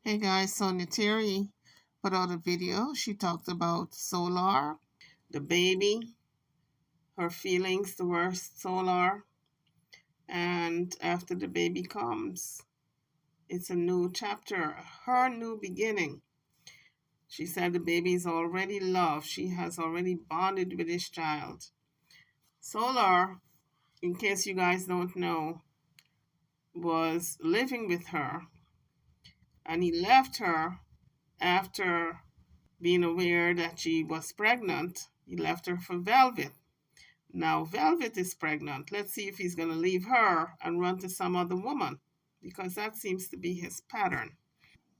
Hey guys, so Neytri put out a video. She talked about Solar, the baby, her feelings towards Solar, and after the baby comes, it's a new chapter, her new beginning. She said the baby is already loved. She has already bonded with this child. Solar, in case you guys don't know, was living with her, and he left her after being aware that she was pregnant. He left her for Velvet. Now Velvet is pregnant. Let's see if he's going to leave her and run to some other woman, because that seems to be his pattern.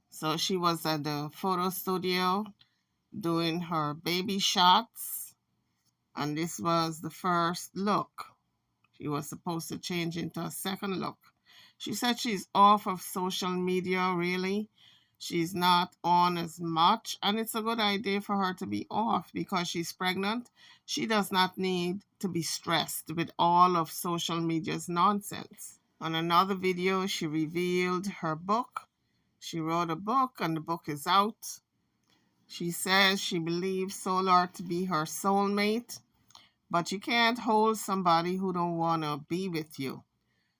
So she was at the photo studio doing her baby shots, and this was the first look. She was supposed to change into a second look. She said she's off of social media, really. She's not on as much, and it's a good idea for her to be off because she's pregnant. She does not need to be stressed with all of social media's nonsense. On another video, she revealed her book. She wrote a book, and the book is out. She says she believes Solar to be her soulmate, but you can't hold somebody who don't want to be with you.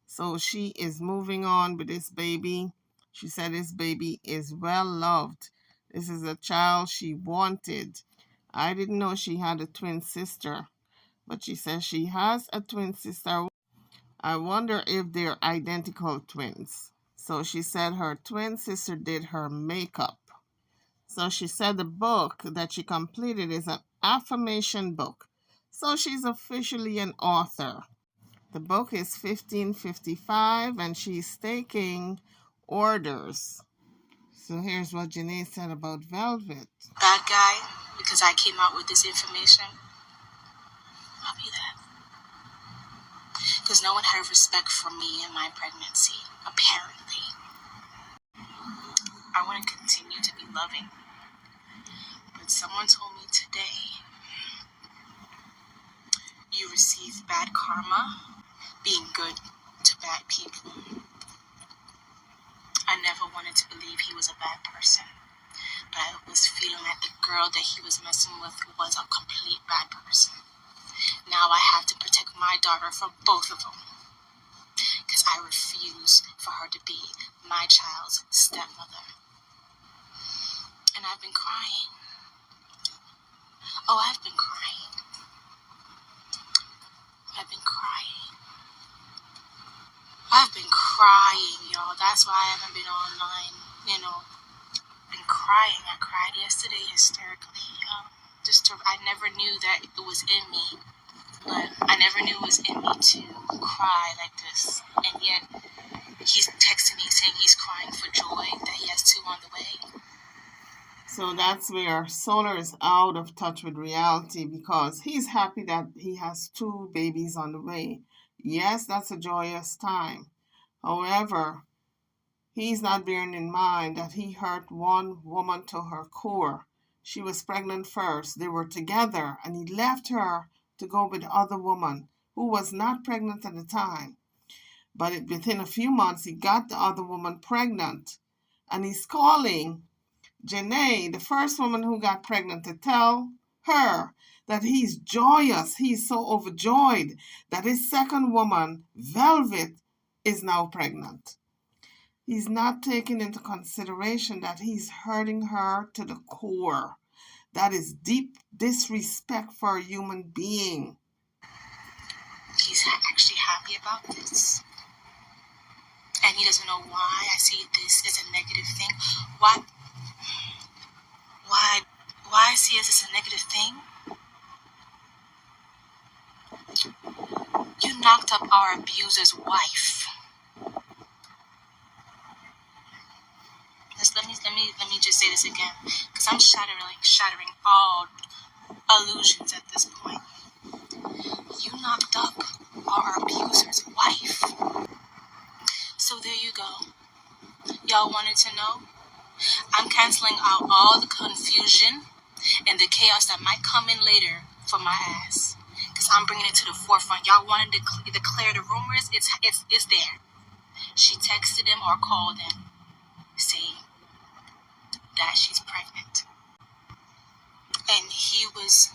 So she is moving on with this baby. She said this baby is well loved. This is a child she wanted. I didn't know she had a twin sister, but she says she has a twin sister. I wonder if they're identical twins. So she said her twin sister did her makeup. So she said the book that she completed is an affirmation book. So she's officially an author. The book is 1555 and she's taking orders. So here's what Jenea said about Velvet. Bad guy, because I came out with this information. I'll be that. Because no one had respect for me in my pregnancy, apparently. I want to continue to be loving. But someone told me today, you receive bad karma being good to bad people. I never wanted to believe he was a bad person, but I was feeling that the girl that he was messing with was a complete bad person. Now I have to protect my daughter from both of them, because I refuse for her to be my child's stepmother. And I've been crying. Oh, I've been crying. I've been crying. I've been crying, y'all. That's why I haven't been online, been crying. I cried yesterday hysterically. I never knew that it was in me. But I never knew it was in me to cry like this. And yet, he's texting me saying he's crying for joy, that he has 2 on the way. So that's where Solar is out of touch with reality, because he's happy that he has 2 babies on the way. Yes, that's a joyous time. However, he's not bearing in mind that he hurt one woman to her core. She was pregnant first. They were together, and he left her to go with the other woman who was not pregnant at the time. But within a few months, he got the other woman pregnant. And he's calling Jenea, the first woman who got pregnant, to tell her that he's joyous. He's so overjoyed that his second woman, Velvet, is now pregnant. He's not taking into consideration that he's hurting her to the core. That is deep disrespect for a human being. He's actually happy about this. And he doesn't know why I see this as a negative thing. Why I see it as a negative thing? You knocked up our abuser's wife. Let me just say this again, because I'm shattering all illusions at this point. You knocked up our abuser's wife. So there you go. Y'all wanted to know? I'm canceling out all the confusion and the chaos that might come in later for my ass, because I'm bringing it to the forefront. Y'all wanted to declare the rumors. It's there. She texted him or called him. See, was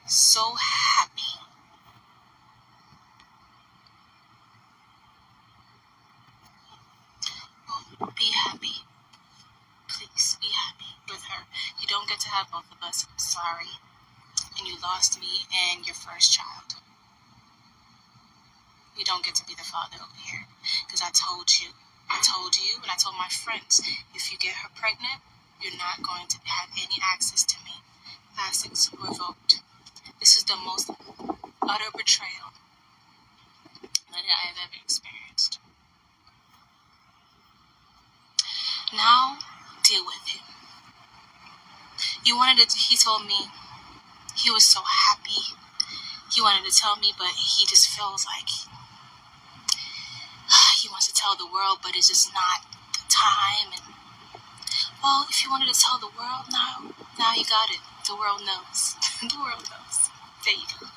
so happy. Well, be happy. Please be happy with her. You don't get to have both of us. I'm sorry. And you lost me and your first child. You don't get to be the father over here. Because I told you, and I told my friends, if you get her pregnant, you're not going to have any access to me. Access revoked. This is the most utter betrayal that I have ever experienced. Now, deal with it. He told me he was so happy. He wanted to tell me, but he just feels like he wants to tell the world, but it's just not the time. And well, if you wanted to tell the world now you got it. The world knows. The world knows. There you go.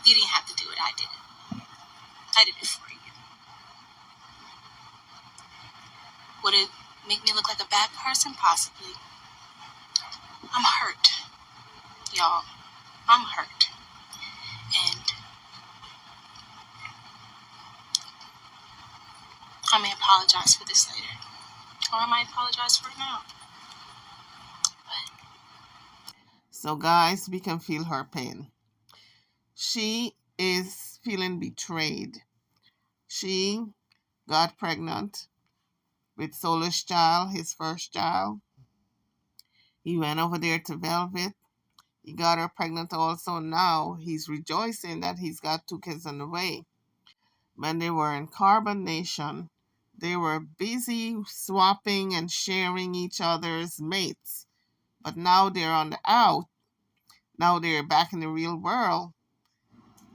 You didn't have to do it. I did it. I did it for you. Would it make me look like a bad person? Possibly. I'm hurt. Y'all, I'm hurt. And I may apologize for this later. Or I might apologize for it now. So guys, we can feel her pain. She is feeling betrayed. She got pregnant with Solar's child, his first child. He went over there to Velvet. He got her pregnant also. Now he's rejoicing that he's got 2 kids on the way. When they were in Carbon Nation, they were busy swapping and sharing each other's mates. But now they're on the out. Now they're back in the real world.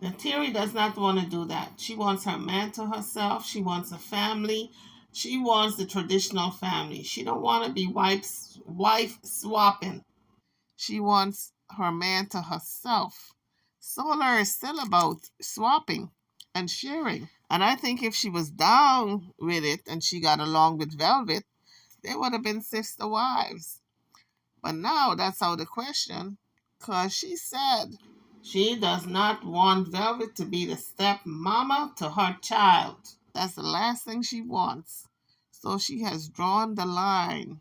Neytri does not want to do that. She wants her man to herself. She wants a family. She wants the traditional family. She don't want to be wife swapping. She wants her man to herself. Solar is still about swapping and sharing. And I think if she was down with it and she got along with Velvet, they would have been sister wives. But now that's out of the question, because she said she does not want Velvet to be the stepmama to her child. That's the last thing she wants. So she has drawn the line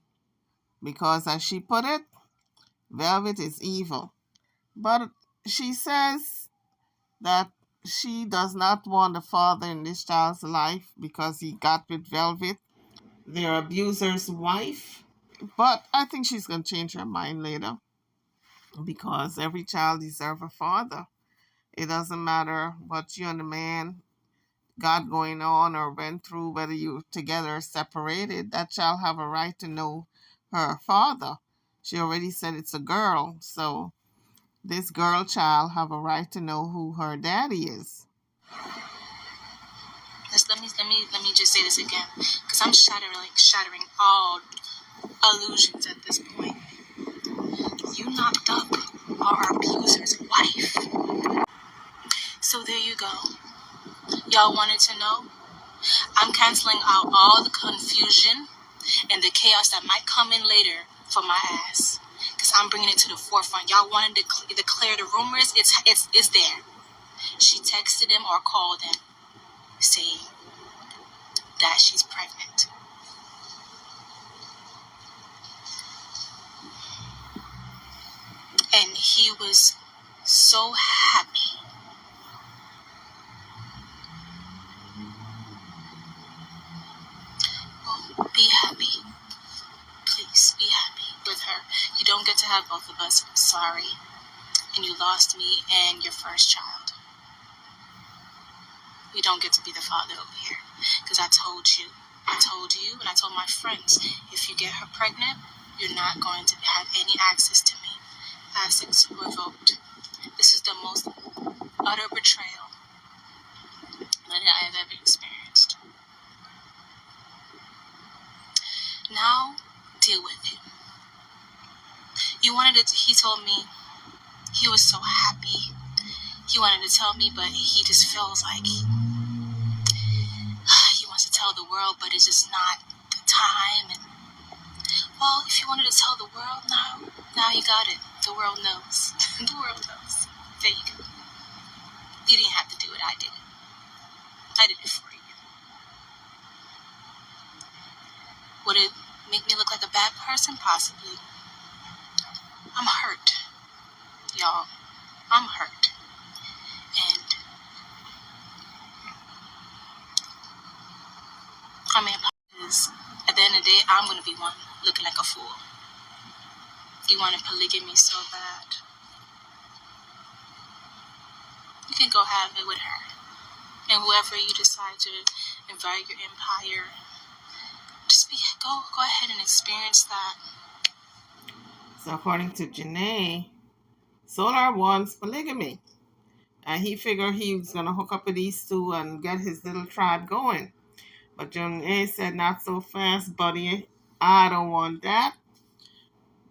because, as she put it, Velvet is evil. But she says that she does not want the father in this child's life because he got with Velvet, their abuser's wife. But I think she's going to change her mind later because every child deserves a father. It doesn't matter what you and the man got going on or went through, whether you together or separated, that child have a right to know her father. She already said it's a girl, so this girl child have a right to know who her daddy is. Let me just say this again, because I'm shattering all illusions at this point. You knocked up our abuser's wife. So there you go. Y'all wanted to know? I'm canceling out all the confusion and the chaos that might come in later for my ass, because I'm bringing it to the forefront. Y'all wanted to declare the rumors. It's there. She texted him or called him saying that she's pregnant. And he was so happy. Well, be happy. Please be happy with her. You don't get to have both of us. I'm sorry. And you lost me and your first child. You don't get to be the father over here. Because I told you, and I told my friends, if you get her pregnant, you're not going to have any access to me. Access revoked. This is the most utter betrayal that I have ever experienced. Now, deal with it. He told me he was so happy. He wanted to tell me, but he just feels like he wants to tell the world, but it's just not the time. And well, if you wanted to tell the world now you got it. The world knows. The world knows. There you go. You didn't have to do it. I did it. I did it for you. Would it make me look like a bad person? Possibly. I'm hurt, y'all. I'm hurt. And I mean, because at the end of the day, I'm going to be one looking like a fool. You wanted polygamy so bad. You can go have it with her. And whoever you decide to invite your empire, go ahead and experience that. So according to Jenea, Solar wants polygamy. And he figured he was going to hook up with these two and get his little tribe going. But Jenea said, not so fast, buddy. I don't want that.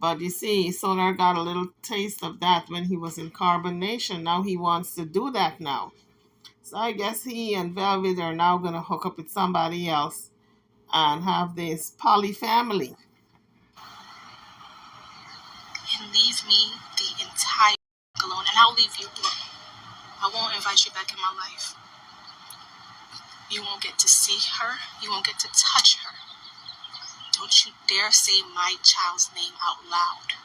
But you see, Solar got a little taste of that when he was in Carbon Nation. Now he wants to do that now. So I guess he and Velvet are now going to hook up with somebody else and have this poly family. And leave me the entire alone. And I'll leave you alone. I won't invite you back in my life. You won't get to see her. You won't get to touch her. Don't you dare say my child's name out loud.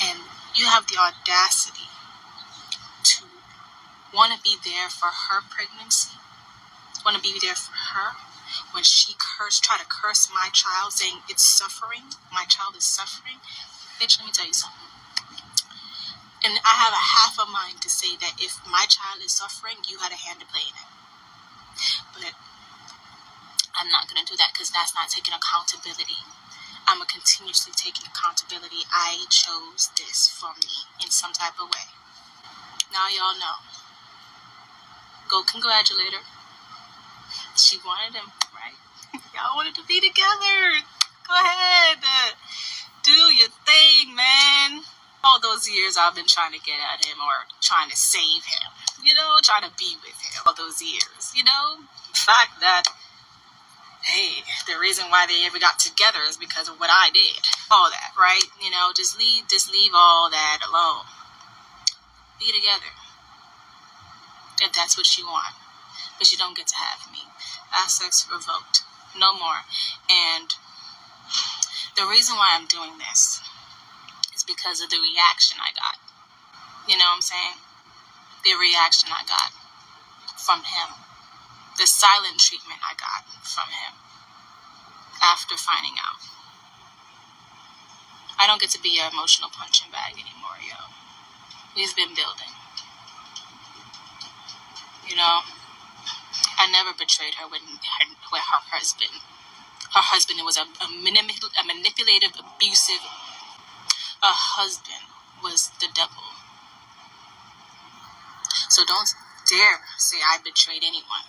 And you have the audacity to want to be there for her pregnancy, want to be there for her when she try to curse my child, saying it's suffering, my child is suffering. Bitch, let me tell you something. And I have a half a mind to say that if my child is suffering, you had a hand to play in it. But I'm not going to do that because that's not taking accountability. I'm continuously taking accountability. I chose this for me in some type of way. Now y'all know. Go congratulate her. She wanted him, right? Y'all wanted to be together. Go ahead. Do your thing, man. All those years I've been trying to get at him or trying to save him. Trying to be with him all those years. The fact that, hey, the reason why they ever got together is because of what I did. All that, right? Just leave all that alone. Be together. If that's what you want. But you don't get to have me. Access revoked. No more. And the reason why I'm doing this is because of the reaction I got. You know what I'm saying? The reaction I got from him. The silent treatment I got from him after finding out. I don't get to be an emotional punching bag anymore, yo. We've been building. I never betrayed her with her husband. Her husband was a manipulative, abusive. Her husband was the devil. So don't dare say I betrayed anyone.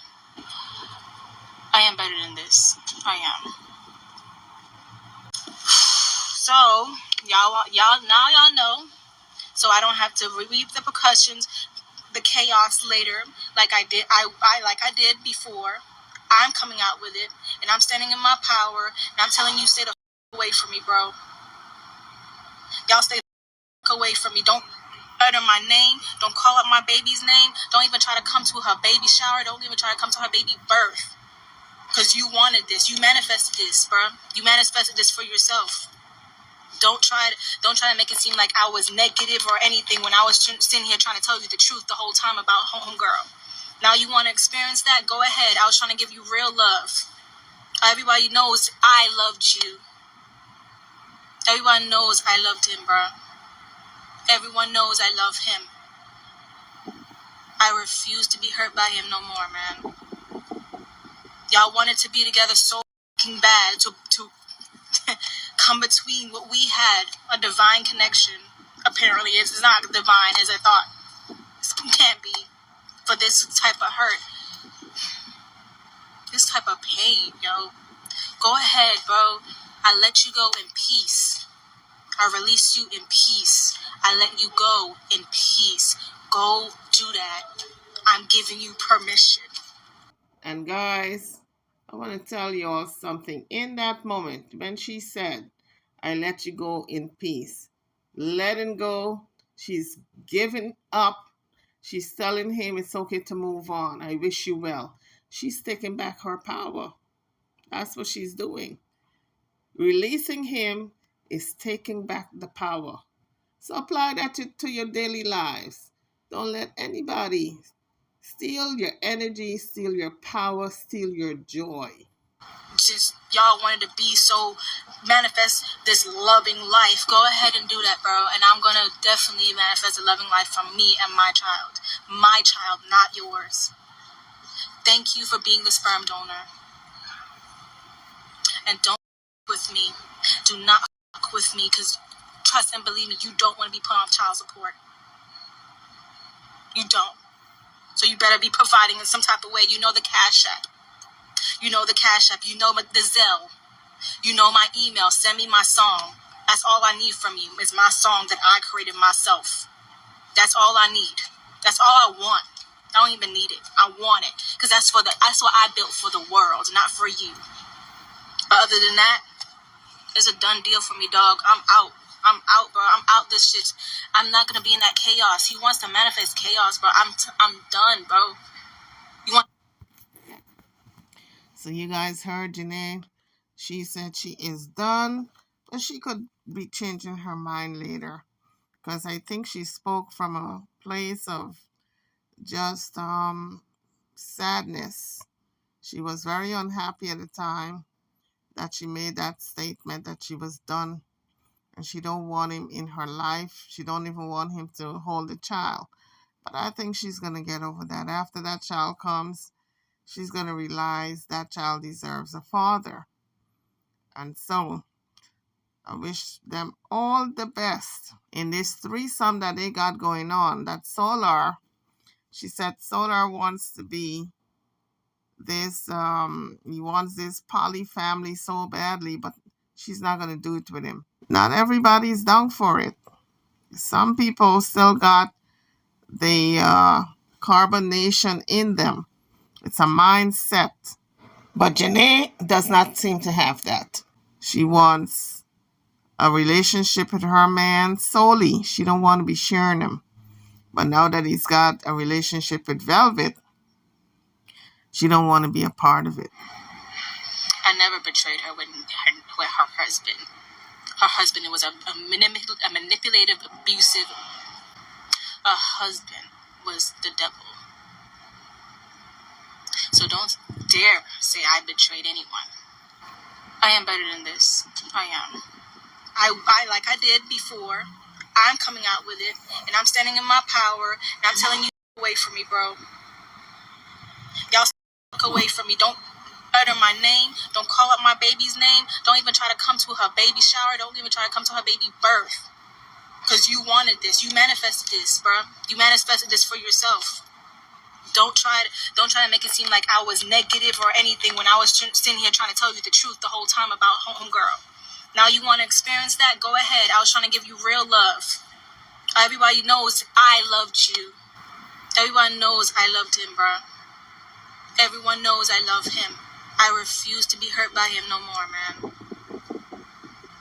I am better than this. I am. So y'all know. So I don't have to reap the repercussions, the chaos later, like I did. Like I did before. I'm coming out with it, and I'm standing in my power, and I'm telling you, stay the away from me, bro. Y'all stay away from me. Don't utter my name. Don't call out my baby's name. Don't even try to come to her baby shower. Don't even try to come to her baby birth. Because you wanted this. You manifested this, bro. You manifested this for yourself. Don't try to make it seem like I was negative or anything when I was sitting here trying to tell you the truth the whole time about homegirl. Now you want to experience that? Go ahead. I was trying to give you real love. Everybody knows I loved you. Everyone knows I loved him, bro. Everyone knows I love him. I refuse to be hurt by him no more, man. Y'all wanted to be together so fucking bad to come between what we had, a divine connection. Apparently, it's not divine as I thought. It can't be for this type of hurt. This type of pain, yo. Go ahead, bro. I let you go in peace. I release you in peace. I let you go in peace. Go do that. I'm giving you permission. And guys, I want to tell you all something. In that moment, when she said, I let you go in peace, letting go. She's giving up. She's telling him it's okay to move on. I wish you well. She's taking back her power. That's what she's doing. Releasing him is taking back the power. So apply that to your daily lives. Don't let anybody steal your energy, steal your power, steal your joy. Just y'all wanted to be so manifest this loving life. Go ahead and do that, bro. And I'm gonna definitely manifest a loving life from me and my child. My child, not yours. Thank you for being the sperm donor. And don't with me. Do not with me, because trust and believe me, you don't want to be put on child support. You don't. So you better be providing in some type of way. You know the Cash App. You know the Cash App. You know the Zelle. You know my email. Send me my song. That's all I need from you is my song that I created myself. That's all I need. That's all I want. I don't even need it. I want it. Because that's what I built for the world, not for you. But other than that, it's a done deal for me, dog. I'm out. I'm out, bro. I'm out this shit. I'm not gonna be in that chaos. He wants to manifest chaos, bro. I'm done, bro. You want? So you guys heard Jenea. She said she is done, but she could be changing her mind later, because I think she spoke from a place of just sadness. She was very unhappy at the time that she made that statement that she was done, and she don't want him in her life. She don't even want him to hold the child. But I think she's going to get over that. After that child comes, she's going to realize that child deserves a father. And so I wish them all the best in this threesome that they got going on. That Solar, she said Solar wants to be this, he wants this poly family so badly, but she's not going to do it with him. Not everybody's down for it. Some people still got the carbonation in them. It's a mindset. But Jenea does not seem to have that. She wants a relationship with her man solely. She don't want to be sharing him. But now that he's got a relationship with Velvet, she don't want to be a part of it. I never betrayed her with her husband. Her husband was a manipulative, abusive. Her husband was the devil. So don't dare say I betrayed anyone. I am better than this. I am. I like I did before. I'm coming out with it, and I'm standing in my power, and I'm telling you, away from me, bro. Y'all look away from me. Don't utter my name. Don't call up my baby's name. Don't even try to come to her baby shower. Don't even try to come to her baby birth. Because you wanted this. You manifested this, bro. You manifested this for yourself. Don't try to make it seem like I was negative or anything when I was sitting here trying to tell you the truth the whole time about homegirl. Now you want to experience that? Go ahead. I was trying to give you real love. Everybody knows I loved you. Everyone knows I loved him, bro. Everyone knows I love him. I refuse to be hurt by him no more, man.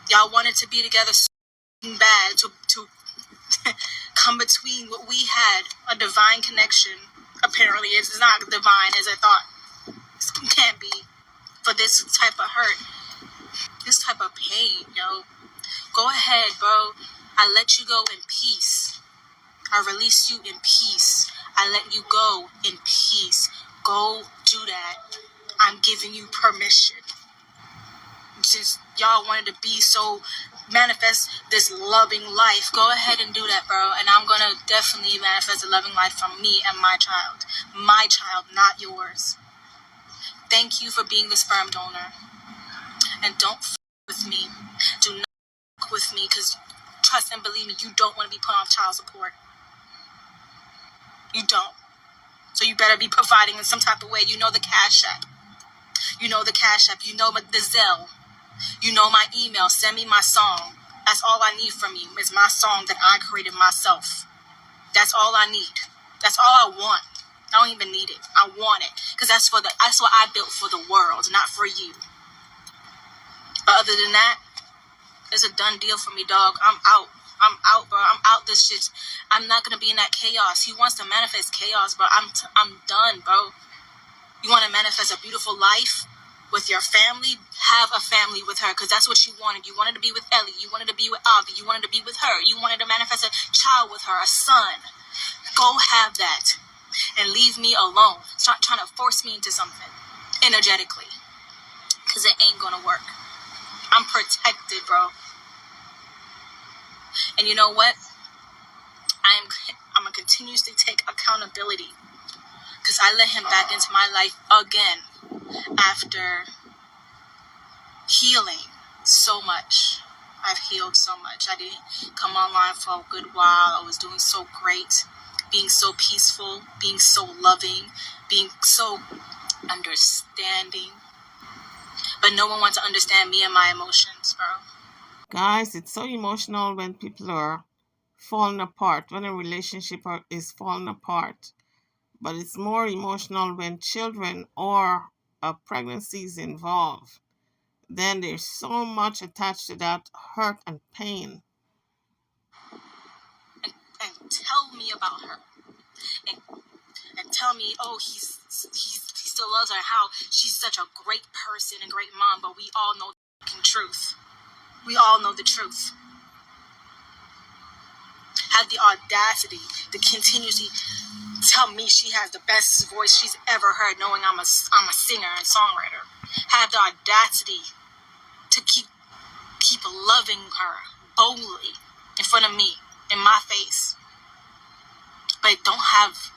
Y'all wanted to be together so bad to come between what we had, a divine connection. Apparently, it's not divine as I thought. It can't be for this type of hurt, this type of pain, yo. Go ahead, bro. I let you go in peace. I release you in peace. I let you go in peace. Go do that. I'm giving you permission. Just y'all wanted to be so manifest this loving life. Go ahead and do that, bro. And I'm gonna definitely manifest a loving life from me and my child. My child, not yours. Thank you for being the sperm donor. And don't with me. Do not with me, because trust and believe me, you don't want to be put on child support. You don't. So you better be providing in some type of way. You know the Cash App. You know the Cash App. You know the Zelle. You know my email. Send me my song. That's all I need from you is my song that I created myself. That's all I need. That's all I want. I don't even need it. I want it. Because that's what I built for the world, not for you. But other than that, it's a done deal for me, dog. I'm out. I'm out, bro. I'm out this shit. I'm not gonna be in that chaos. He wants to manifest chaos, bro. I'm done, bro. You want to manifest a beautiful life with your family? Have a family with her, because that's what you wanted. You wanted to be with Ellie. You wanted to be with Avi. You wanted to be with her. You wanted to manifest a child with her, a son. Go have that and leave me alone. Start trying to force me into something energetically, because it ain't gonna work. I'm protected, bro. And you know what? I'm gonna continuously take accountability, because I let him back into my life again after healing so much. I've healed so much. I didn't come online for a good while. I was doing so great, being so peaceful, being so loving, being so understanding. But no one wants to understand me and my emotions, bro. Guys, it's so emotional when people are falling apart, when a relationship is falling apart. But it's more emotional when children or a pregnancy is involved. Then there's so much attached to that hurt and pain. And tell me about her. And, and tell me, oh, he still loves her, how she's such a great person and great mom, but we all know the truth. We all know the truth. Have the audacity to continuously tell me she has the best voice she's ever heard, knowing I'm a singer and songwriter. Have the audacity to keep loving her boldly in front of me, in my face, but don't have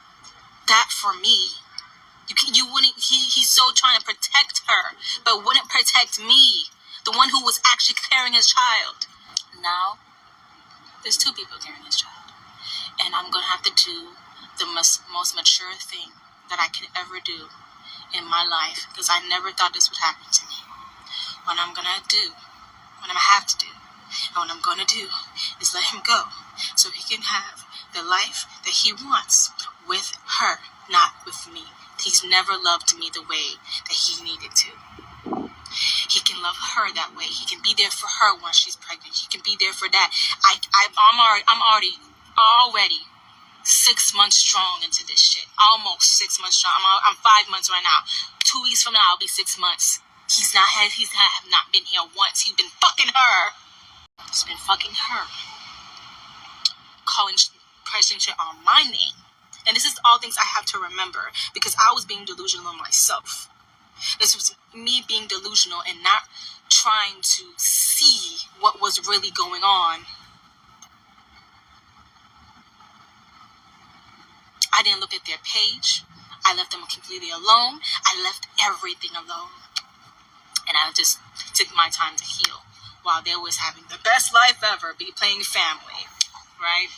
that for me. You wouldn't. He's so trying to protect her, but wouldn't protect me, the one who was actually carrying his child. Now there's two people carrying his child, and I'm gonna have to do the most mature thing that I could ever do in my life, because I never thought this would happen to me. What I'm gonna have to do, and what I'm gonna do is let him go, so he can have the life that he wants with her, not with me. He's never loved me the way that he needed to. He can love her that way. He can be there for her once she's pregnant. He can be there for that. I'm already 6 months strong into this shit. Almost 6 months strong. I'm 5 months right now. 2 weeks from now, I'll be 6 months. He's not been here once. He's been fucking her. He's been fucking her. Pressing shit on my name. And this is all things I have to remember, because I was being delusional myself. This was me being delusional and not trying to see what was really going on. I didn't look at their page. I left them completely alone. I left everything alone. And I just took my time to heal while they was having the best life ever, be playing family, right?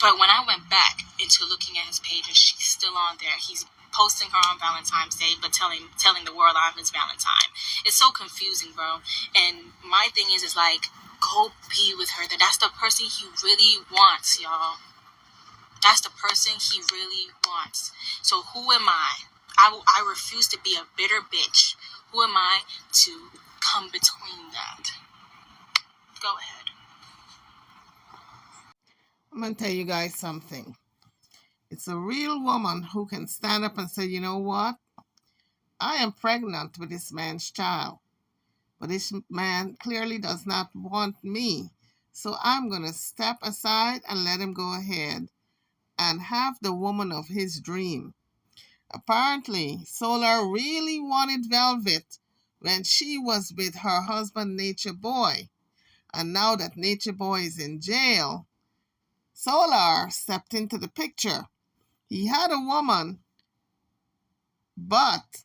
But when I went back into looking at his page and she's still on there, he's posting her on Valentine's Day, but telling the world I'm his Valentine. It's so confusing, bro. And my thing is like, go be with her. That's the person he really wants, y'all. That's the person he really wants. So who am I? I refuse to be a bitter bitch. Who am I to come between that? Go ahead. I'm going to tell you guys something. It's a real woman who can stand up and say, you know what? I am pregnant with this man's child, but this man clearly does not want me. So I'm going to step aside and let him go ahead and have the woman of his dream. Apparently, Solar really wanted Velvet when she was with her husband, Nature Boy. And now that Nature Boy is in jail, Solar stepped into the picture. He had a woman, but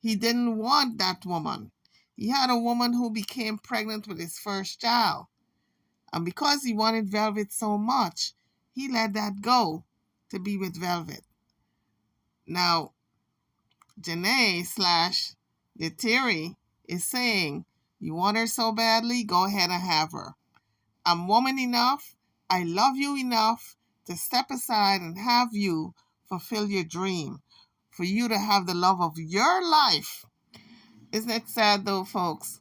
he didn't want that woman. He had a woman who became pregnant with his first child. And because he wanted Velvet so much, he let that go to be with Velvet. Now, Jenea / Neytri is saying, you want her so badly, go ahead and have her. I'm woman enough, I love you enough to step aside and have you fulfill your dream, for you to have the love of your life. Isn't it sad though, folks,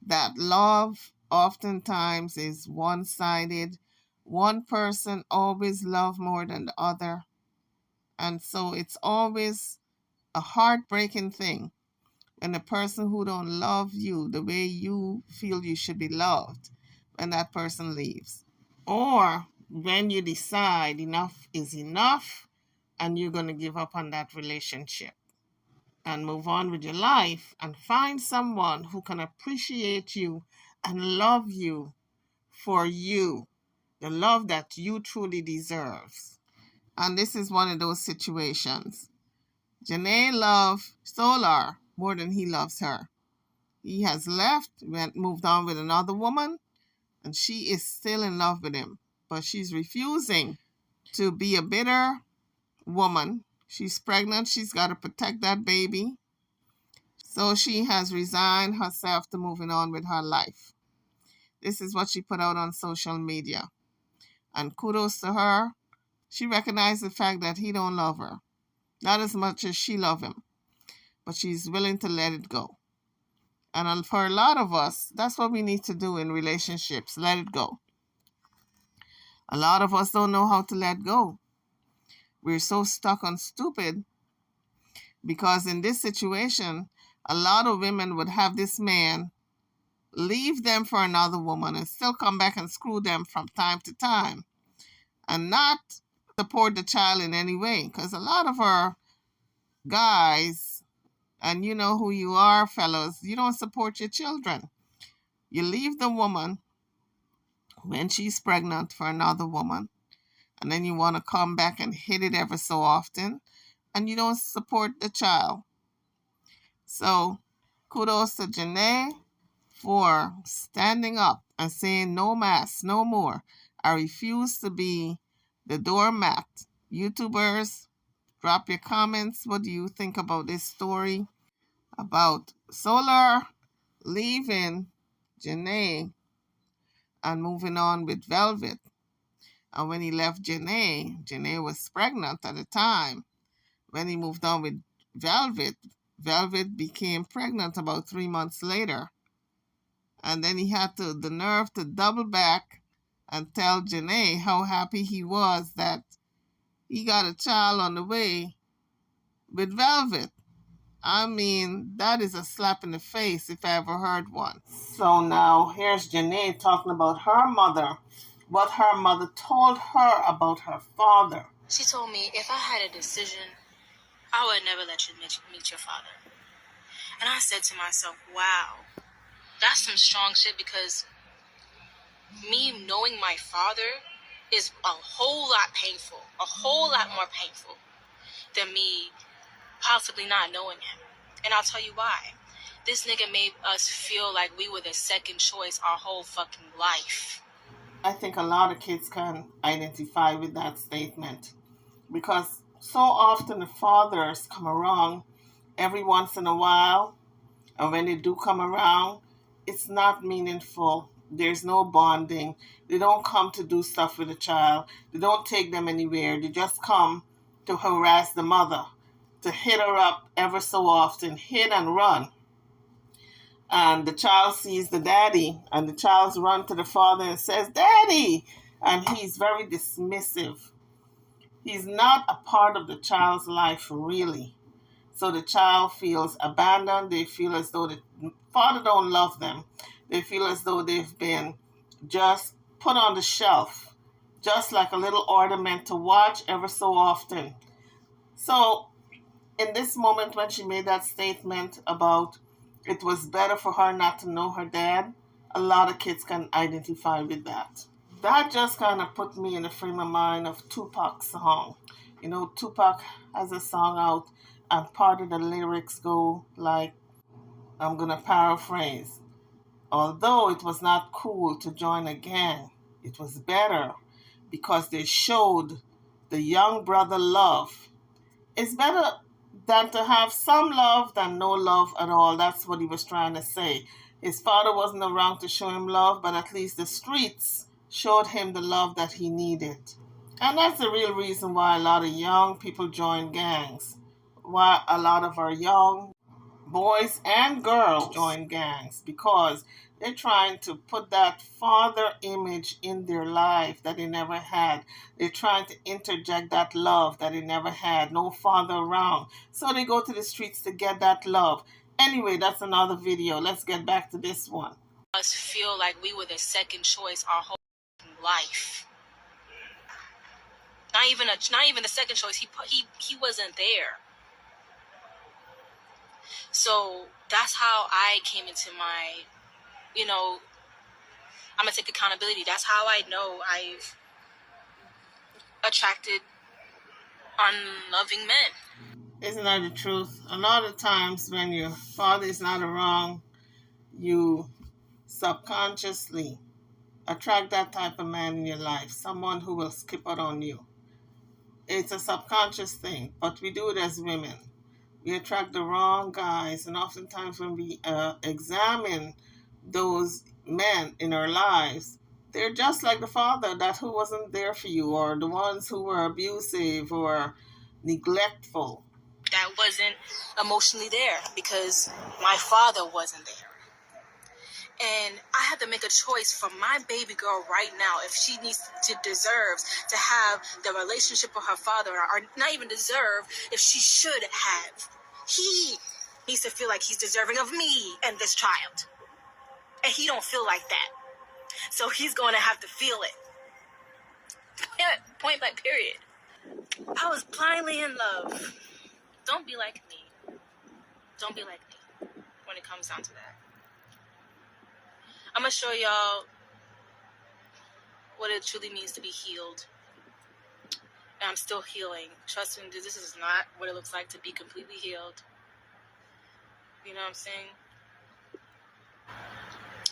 that love oftentimes is one-sided. One person always love more than the other. And so it's always a heartbreaking thing when the person who don't love you the way you feel you should be loved, when that person leaves. Or when you decide enough is enough and you're going to give up on that relationship and move on with your life and find someone who can appreciate you and love you for you, the love that you truly deserve. And this is one of those situations. Jenea loves Solar more than he loves her. He has left, moved on with another woman, and she is still in love with him. But she's refusing to be a bitter woman. She's pregnant. She's got to protect that baby. So she has resigned herself to moving on with her life. This is what she put out on social media. And kudos to her. She recognized the fact that he don't love her. Not as much as she loves him. But she's willing to let it go. And for a lot of us, that's what we need to do in relationships. Let it go. A lot of us don't know how to let go. We're so stuck on stupid because in this situation, a lot of women would have this man leave them for another woman and still come back and screw them from time to time and not support the child in any way. Because a lot of our guys, and you know who you are, fellas, you don't support your children. You leave the woman when she's pregnant for another woman, and then you want to come back and hit it ever so often, and you don't support the child. So kudos to Jenea for standing up and saying no mas, no more. I refuse to be the doormat. YouTubers, drop your comments. What do you think about this story about Solar leaving Jenea and moving on with Velvet? And when he left Jenea was pregnant at the time. When he moved on with Velvet, Velvet became pregnant about 3 months later. And then he had the nerve to double back and tell Jenea how happy he was that he got a child on the way with Velvet. I mean, that is a slap in the face if I ever heard one. So now here's Jenea talking about her mother, what her mother told her about her father. She told me if I had a decision, I would never let you meet your father. And I said to myself, wow, that's some strong shit, because me knowing my father is a whole lot painful, a whole lot more painful than me possibly not knowing him. And I'll tell you why. This nigga made us feel like we were the second choice our whole fucking life. I think a lot of kids can identify with that statement because so often the fathers come around every once in a while, and when they do come around, it's not meaningful. There's no bonding. They don't come to do stuff with the child. They don't take them anywhere. They just come to harass the mother, to hit her up ever so often, hit and run. And the child sees the daddy, and the child runs to the father and says, "Daddy!" And he's very dismissive. He's not a part of the child's life, really. So the child feels abandoned. They feel as though the father don't love them. They feel as though they've been just put on the shelf, just like a little ornament to watch ever so often. So in this moment when she made that statement about it was better for her not to know her dad, a lot of kids can identify with that. That just kind of put me in the frame of mind of Tupac's song. You know, Tupac has a song out, and part of the lyrics go like, I'm going to paraphrase. Although it was not cool to join a gang, it was better because they showed the young brother love. It's better than to have some love than no love at all. That's what he was trying to say. His father wasn't around to show him love, but at least the streets showed him the love that he needed. And that's the real reason why a lot of young people join gangs. Why a lot of our young boys and girls join gangs, because They're trying to put that father image in their life that they never had. They're trying to interject that love that they never had. No father around. So they go to the streets to get that love. Anyway, that's another video. Let's get back to this one. Us feel like we were the second choice our whole life. Not even the second choice. He wasn't there. So that's how I came into my, I'm gonna take accountability. That's how I know I've attracted unloving men. Isn't that the truth? A lot of times when your father is not around, you subconsciously attract that type of man in your life, someone who will skip out on you. It's a subconscious thing, but we do it as women. We attract the wrong guys, and oftentimes when we examine those men in our lives, they're just like the father that who wasn't there for you, or the ones who were abusive or neglectful. That wasn't emotionally there because my father wasn't there. And I had to make a choice for my baby girl right now if she deserves to have the relationship with her father, or not even deserve, if she should have. He needs to feel like he's deserving of me and this child. And he don't feel like that. So he's going to have to feel it. Point blank, period. I was blindly in love. Don't be like me. Don't be like me when it comes down to that. I'm going to show y'all what it truly means to be healed. And I'm still healing. Trust me, this is not what it looks like to be completely healed. You know what I'm saying?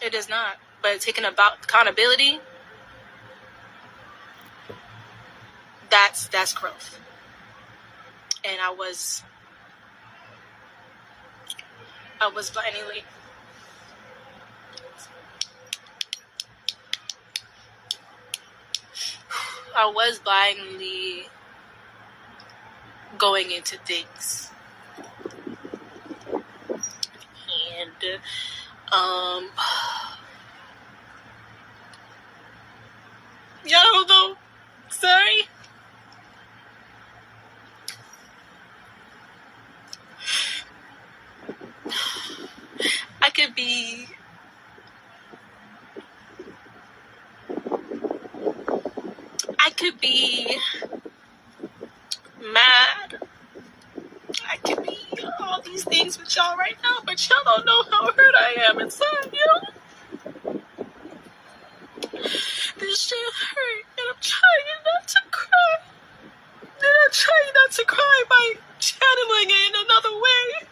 It is not. But taking about accountability, that's growth. And I was blindly going into things. And y'all don't know. Sorry. I could be mad. I could be all these things with y'all right now, but y'all don't know how hurt I am inside, This shit hurt, and I'm trying not to cry. And I'm trying not to cry by channeling it in another way.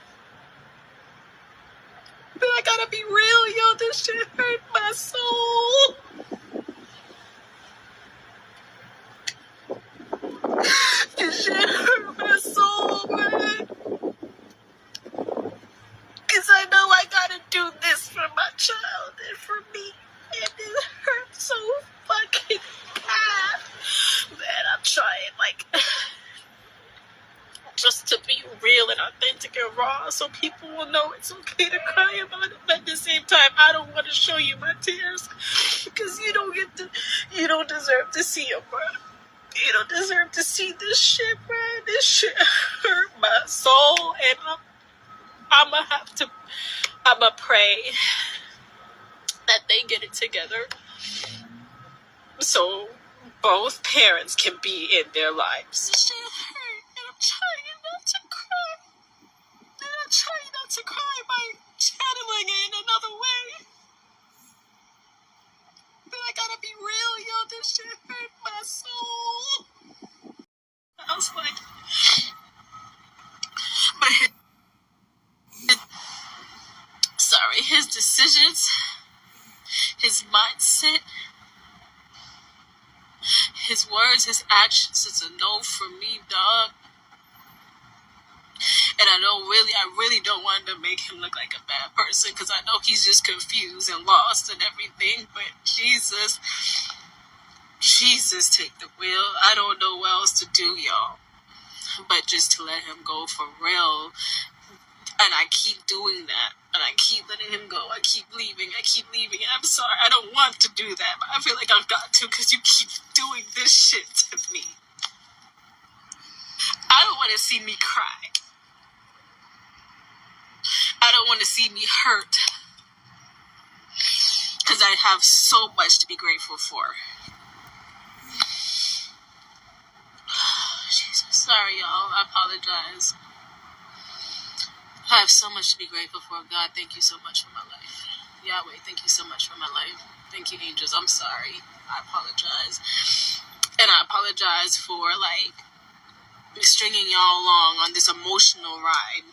But I gotta be real, this shit hurt my soul. This shit hurt my soul, man. Cause I know I gotta do this for my child and for me. And it hurts so fucking bad. Man, I'm trying, just to be real and authentic and raw so people will know it's okay to cry about it. But at the same time, I don't want to show you my tears because you don't deserve to see them, bro. You don't deserve to see this shit, bro. This shit hurt my soul, and I'ma pray that they get it together so both parents can be in their lives. This shit hurt, and I'm trying not to cry. And I'm trying not to cry by channeling it in another way. But I gotta be real, this shit hurt my soul. I was like, but his decisions, his mindset, his words, his actions is a no for me, dog. And I really don't want to make him look like a bad person because I know he's just confused and lost and everything. But Jesus, take the wheel. I don't know what else to do, y'all. But just to let him go for real. And I keep doing that. And I keep letting him go. I keep leaving. And I'm sorry. I don't want to do that, but I feel like I've got to because you keep doing this shit to me. I don't want to see me cry. I don't want to see me hurt. Because I have so much to be grateful for. Jesus. Sorry, y'all. I apologize. I have so much to be grateful for. God, thank you so much for my life. Yahweh, thank you so much for my life. Thank you, angels. I'm sorry. I apologize. And I apologize for, stringing y'all along on this emotional ride.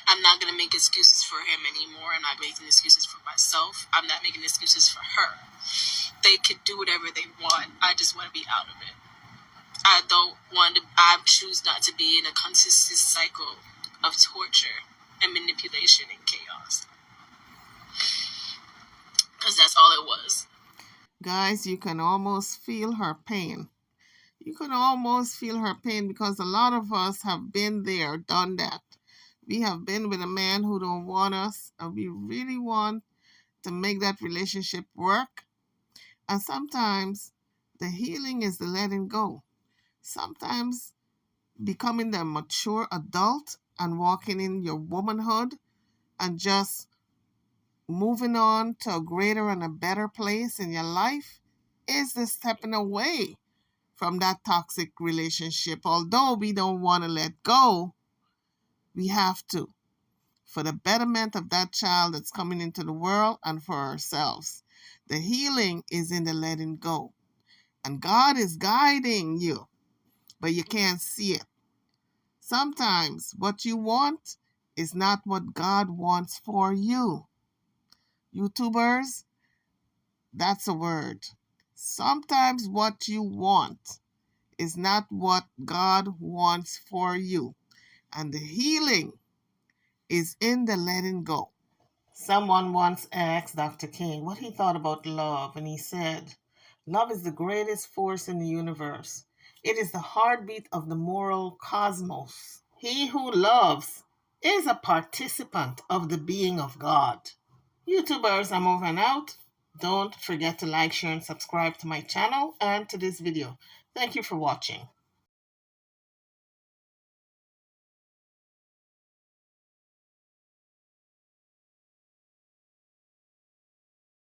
I'm not going to make excuses for him anymore. I'm not making excuses for myself. I'm not making excuses for her. They could do whatever they want. I just want to be out of it. I choose not to be in a consistent cycle of torture and manipulation and chaos. Because that's all it was. Guys, you can almost feel her pain. You can almost feel her pain because a lot of us have been there, done that. We have been with a man who don't want us, and we really want to make that relationship work. And sometimes the healing is the letting go. Sometimes becoming the mature adult and walking in your womanhood and just moving on to a greater and a better place in your life is the stepping away from that toxic relationship. Although we don't want to let go, we have to, for the betterment of that child that's coming into the world and for ourselves. The healing is in the letting go. And God is guiding you, but you can't see it. Sometimes what you want is not what God wants for you. YouTubers, that's a word. Sometimes what you want is not what God wants for you. And the healing is in the letting go. Someone once asked Dr. King what he thought about love, and he said, "Love is the greatest force in the universe. It is the heartbeat of the moral cosmos. He who loves is a participant of the being of God." YouTubers, I'm over and out. Don't forget to like, share, and subscribe to my channel and to this video. Thank you for watching.